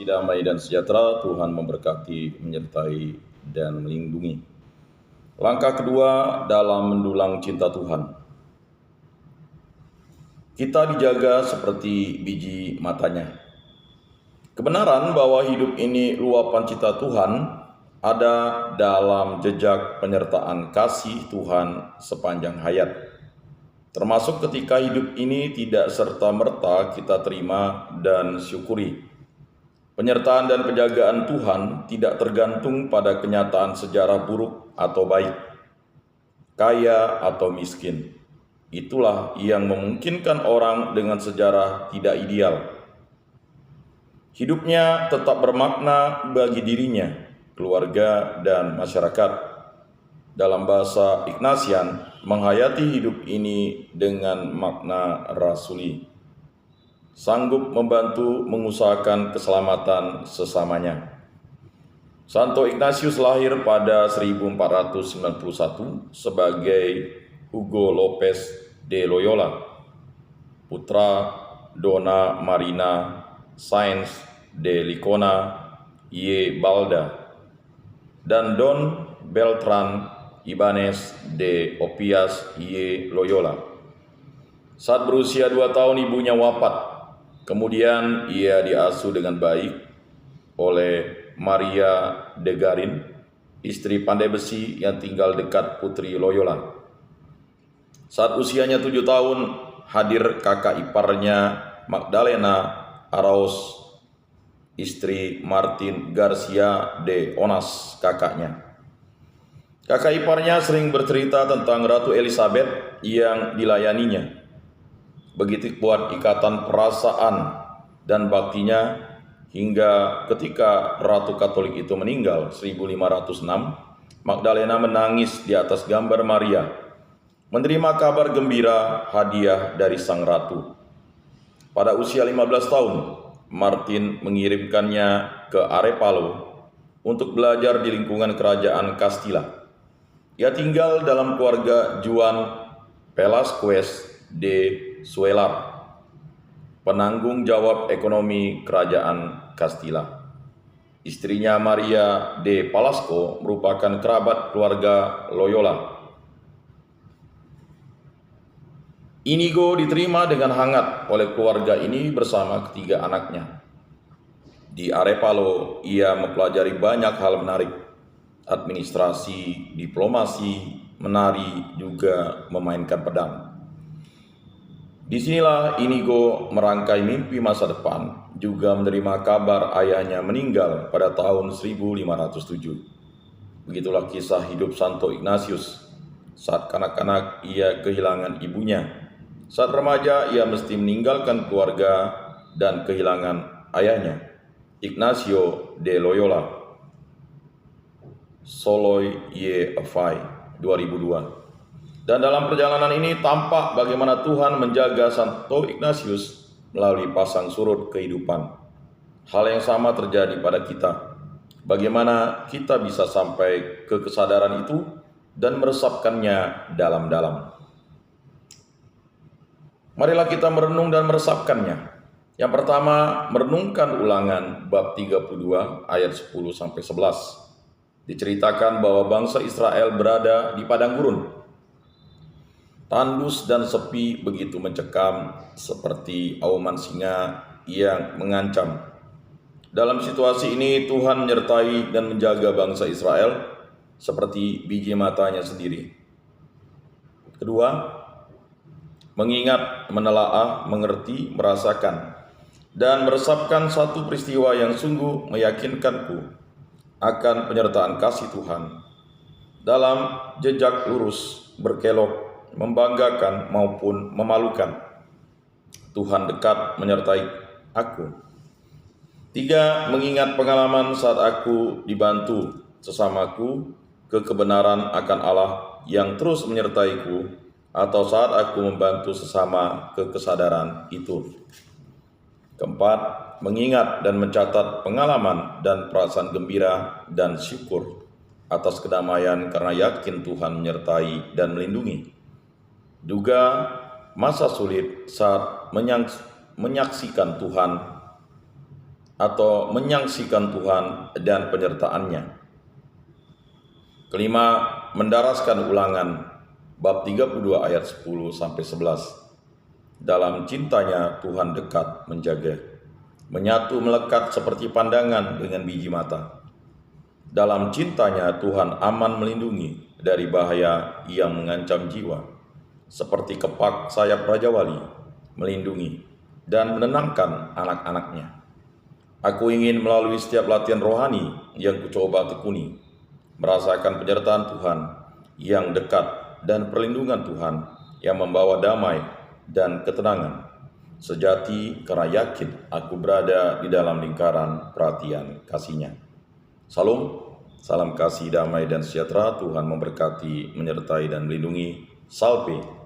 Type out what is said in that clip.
Damai dan sejahtera Tuhan memberkati, menyertai, dan melindungi. Langkah kedua dalam mendulang cinta Tuhan. Kita dijaga seperti biji matanya. Kebenaran bahwa hidup ini luapan cinta Tuhan ada dalam jejak penyertaan kasih Tuhan sepanjang hayat. Termasuk ketika hidup ini tidak serta-merta kita terima dan syukuri. Penyertaan dan penjagaan Tuhan tidak tergantung pada kenyataan sejarah buruk atau baik, kaya atau miskin. Itulah yang memungkinkan orang dengan sejarah tidak ideal. Hidupnya tetap bermakna bagi dirinya, keluarga, dan masyarakat. Dalam bahasa Ignatian, menghayati hidup ini dengan makna rasuli. Sanggup membantu mengusahakan keselamatan sesamanya. Santo Ignatius lahir pada 1491 sebagai Hugo Lopez de Loyola, putra Dona Marina Sáenz de Licona y Balda dan Don Beltrán Ibáñez de Opias y Loyola. Saat berusia 2 tahun ibunya wafat. Kemudian ia diasuh dengan baik oleh Maria de Garin, istri pandai besi yang tinggal dekat Putri Loyola. Saat usianya 7 tahun, hadir kakak iparnya Magdalena Araoz, istri Martin Garcia de Onas, kakaknya. Kakak iparnya sering bercerita tentang Ratu Elizabeth yang dilayaninya. Begitu kuat ikatan perasaan dan baktinya hingga ketika Ratu Katolik itu meninggal 1506, Magdalena menangis di atas gambar Maria, menerima kabar gembira hadiah dari sang ratu. Pada usia 15 tahun, Martin mengirimkannya ke Arepalo untuk belajar di lingkungan kerajaan Castilla. Ia tinggal dalam keluarga Juan Velasquez de Suelar, penanggung jawab ekonomi kerajaan Castilla. Istrinya Maria de Palasco merupakan kerabat keluarga Loyola. Inigo diterima dengan hangat oleh keluarga ini bersama ketiga anaknya. Di Arepalo, ia mempelajari banyak hal menarik, administrasi, diplomasi, menari, juga memainkan pedang. Disinilah Inigo merangkai mimpi masa depan, juga menerima kabar ayahnya meninggal pada tahun 1507. Begitulah kisah hidup Santo Ignatius. Saat kanak-kanak ia kehilangan ibunya. Saat remaja ia mesti meninggalkan keluarga dan kehilangan ayahnya, Ignacio de Loyola. Soloy Ye Afai 2002. Dan dalam perjalanan ini tampak bagaimana Tuhan menjaga Santo Ignatius melalui pasang surut kehidupan. Hal yang sama terjadi pada kita. Bagaimana kita bisa sampai ke kesadaran itu dan meresapkannya dalam-dalam. Marilah kita merenung dan meresapkannya. Yang pertama, merenungkan Ulangan bab 32 ayat 10-11. Diceritakan bahwa bangsa Israel berada di padang gurun. Tandus dan sepi begitu mencekam seperti auman singa yang mengancam. Dalam situasi ini Tuhan menyertai dan menjaga bangsa Israel seperti biji matanya sendiri. Kedua, mengingat, menelaah, mengerti, merasakan, dan meresapkan satu peristiwa yang sungguh meyakinkanku akan penyertaan kasih Tuhan. Dalam jejak lurus, berkelok, membanggakan maupun memalukan, Tuhan dekat menyertai aku. Tiga, mengingat pengalaman saat aku dibantu sesamaku ke kebenaran akan Allah yang terus menyertaiku, atau saat aku membantu sesama ke kesadaran itu. Keempat, mengingat dan mencatat pengalaman dan perasaan gembira dan syukur atas kedamaian karena yakin Tuhan menyertai dan melindungi. Duga masa sulit saat menyaksikan Tuhan atau menyaksikan Tuhan dan penyertaan-Nya. Kelima, mendaraskan Ulangan bab 32 ayat 10 sampai 11. Dalam cintanya Tuhan dekat menjaga, menyatu melekat seperti pandangan dengan biji mata. Dalam cintanya Tuhan aman melindungi dari bahaya yang mengancam jiwa, seperti kepak sayap Raja Wali melindungi dan menenangkan anak-anaknya. Aku ingin melalui setiap latihan rohani yang kucoba tekuni, merasakan penyertaan Tuhan yang dekat dan perlindungan Tuhan yang membawa damai dan ketenangan sejati, karena yakin aku berada di dalam lingkaran perhatian kasih-Nya. Salam, salam kasih, damai, dan sejahtera. Tuhan memberkati, menyertai, dan melindungi. Salve.